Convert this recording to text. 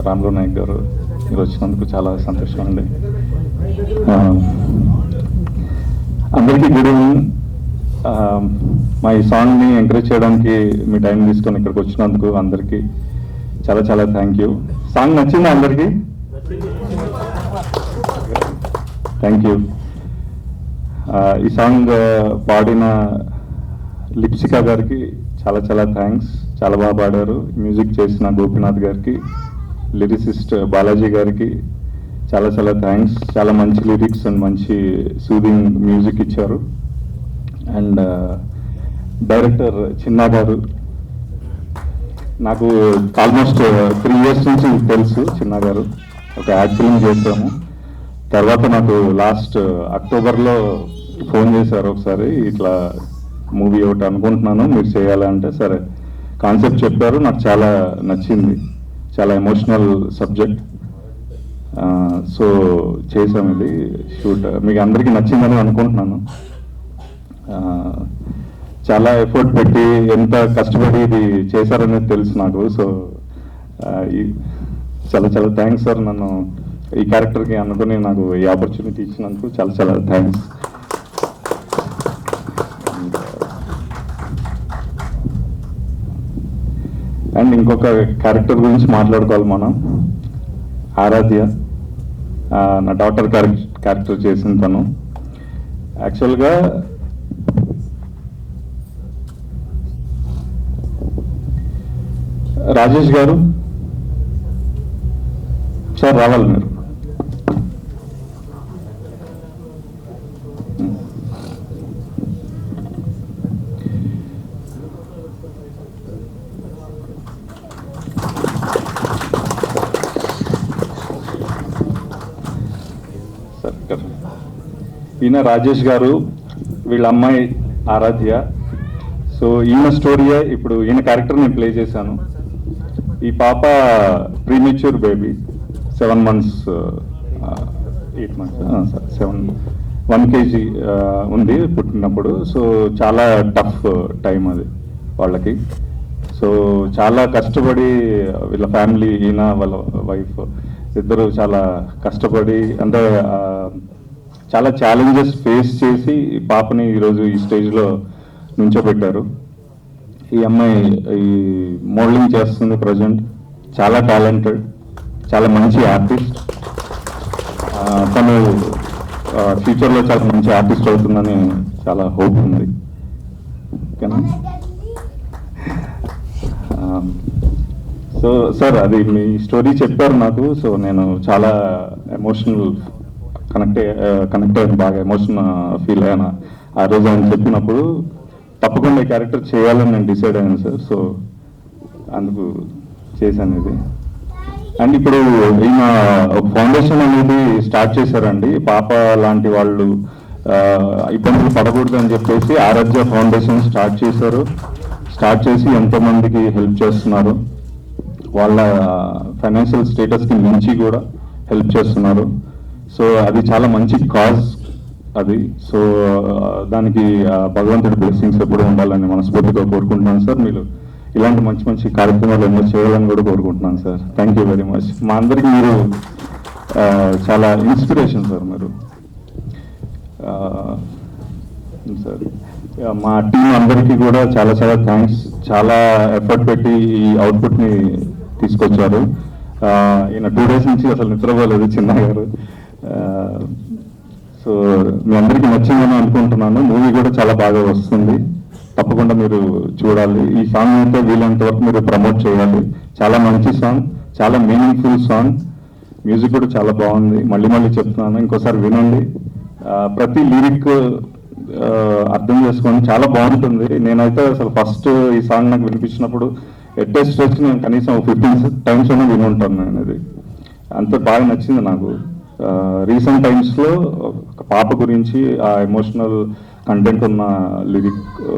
రామ్లో నాయక్ గారు మీరు వచ్చినందుకు చాలా సంతోషం అండి. అందరికీ గుడ్ ఈవినింగ్. మా ఈ సాంగ్ని ఎంకరేజ్ చేయడానికి మీ టైం తీసుకొని ఇక్కడికి వచ్చినందుకు అందరికీ చాలా చాలా థ్యాంక్ యూ. సాంగ్ నచ్చిందా అందరికీ? Thank you. ఈ సాంగ్ పాడిన లిప్సికా గారికి చాలా చాలా థ్యాంక్స్. చాలా బాగా పాడారు. మ్యూజిక్ చేసిన గోపీనాథ్ గారికి, లిరిసిస్ట్ బాలాజీ గారికి చాలా చాలా థ్యాంక్స్. చాలా మంచి లిరిక్స్ అండ్ మంచి సూదింగ్ మ్యూజిక్ ఇచ్చారు. అండ్ డైరెక్టర్ చిన్నా గారు, నాకు ఆల్మోస్ట్ 3 years నుంచి తెలుసు. చిన్నా గారు ఒక యాడ్ ఫిల్మ్ చేసాము. తర్వాత నాకు లాస్ట్ అక్టోబర్లో ఫోన్ చేశారు ఒకసారి, ఇట్లా మూవీ ఒకటి అనుకుంటున్నాను మీరు చేయాలంటే, సరే కాన్సెప్ట్ చెప్పారు. నాకు చాలా నచ్చింది. చాలా ఎమోషనల్ సబ్జెక్ట్. సో చేసాం ఇది షూట్. మీకు అందరికీ నచ్చిందని అనుకుంటున్నాను. చాలా ఎఫర్ట్ పెట్టి ఎంత కష్టపడి ఇది చేశారనేది తెలుసు నాకు. సో చాలా చాలా థ్యాంక్స్ సార్. నన్ను ఈ క్యారెక్టర్కి అనుకుని నాకు ఈ ఆపర్చునిటీ ఇచ్చినందుకు చాలా చాలా థ్యాంక్స్. అండ్ ఇంకొక క్యారెక్టర్ గురించి మాట్లాడుకోవాలి మనం. ఆరాధ్య, నా డాటర్ క్యారెక్టర్ చేసిన తను. యాక్చువల్గా రాజేష్ గారు సార్ రావాలి మీరు. ఈయన రాజేష్ గారు, వీళ్ళ అమ్మాయి ఆరాధ్య. సో ఈయన స్టోరీయే ఇప్పుడు ఈయన క్యారెక్టర్ నేను ప్లే చేశాను. ఈ పాప premature baby, 7 months 8 months 1 kg ఉంది పుట్టినప్పుడు. సో చాలా టఫ్ టైం అది వాళ్ళకి. సో చాలా కష్టపడి వీళ్ళ ఫ్యామిలీ, ఈయన వాళ్ళ వైఫ్ ఇద్దరు చాలా కష్టపడి, అంటే చాలా ఛాలెంజెస్ ఫేస్ చేసి ఈ పాపని ఈరోజు ఈ స్టేజ్లో నుంచోబెట్టారు. ఈ అమ్మాయి ఈ మోడలింగ్ చేస్తుంది ప్రజెంట్. చాలా టాలెంటెడ్, చాలా మంచి ఆర్టిస్ట్. తను ఫ్యూచర్లో చాలా మంచి ఆర్టిస్ట్ అవుతుందని చాలా హోప్ ఉంది. ఓకేనా? సో సార్, అది మీ స్టోరీ చెప్పారు నాకు. సో నేను చాలా ఎమోషనల్ కనెక్ట్ అయ్యాను, బాగా ఎమోషన్ ఫీల్ అయ్యాను ఆ రోజు ఆయన చెప్పినప్పుడు. తప్పకుండా ఈ క్యారెక్టర్ చేయాలని నేను డిసైడ్ అయ్యాను సార్. సో అందుకు చేశాను ఇది. అండ్ ఇప్పుడు ఈయన ఒక ఫౌండేషన్ అనేది స్టార్ట్ చేశారండి. పాప లాంటి వాళ్ళు ఇబ్బందులు పడకూడదు అని చెప్పేసి ఆరాధ్య ఫౌండేషన్ స్టార్ట్ చేశారు. స్టార్ట్ చేసి ఎంతోమందికి హెల్ప్ చేస్తున్నారు. వాళ్ళ ఫైనాన్షియల్ స్టేటస్కి మించి కూడా హెల్ప్ చేస్తున్నారు. సో అది చాలా మంచి కాజ్ అది. సో దానికి భగవంతుడి బ్లెస్సింగ్స్ ఎప్పుడు ఉండాలని మనస్ఫూర్తిగా కోరుకుంటున్నాను సార్. మీరు ఇలాంటి మంచి మంచి కార్యక్రమాలు ఎన్నో చేయాలని కూడా కోరుకుంటున్నాను sir. Thank you very much. మా అందరికీ మీరు చాలా ఇన్స్పిరేషన్ సార్. మీరు సార్, మా టీం అందరికీ కూడా చాలా చాలా థ్యాంక్స్. చాలా ఎఫర్ట్ పెట్టి ఈ అవుట్పుట్ని తీసుకొచ్చారు. ఈయన 2 days నుంచి అసలు నిద్రపోలేదు చిన్న గారు. సో మీ అందరికీ నచ్చిందని అనుకుంటున్నాను. మూవీ కూడా చాలా బాగా వస్తుంది. తప్పకుండా మీరు చూడాలి. ఈ సాంగ్ అయితే వీలైనంత వరకు మీరు ప్రమోట్ చేయాలి. చాలా మంచి సాంగ్, చాలా మీనింగ్ఫుల్ సాంగ్. మ్యూజిక్ కూడా చాలా బాగుంది. మళ్ళీ మళ్ళీ చెప్తున్నాను, ఇంకోసారి వినండి. ప్రతి లిరిక్ అర్థం చేసుకొని చాలా బాగుంటుంది. నేనైతే అసలు ఫస్ట్ ఈ సాంగ్ నాకు వినిపించినప్పుడు ఎట్టేస్ట్ వచ్చి నేను కనీసం 15 times అయినా విని ఉంటాను. నేను అది అంత బాగా నచ్చింది నాకు. రీసెంట్ టైమ్స్లో ఒక పాప గురించి ఆ ఎమోషనల్ కంటెంట్ ఉన్న లిరిక్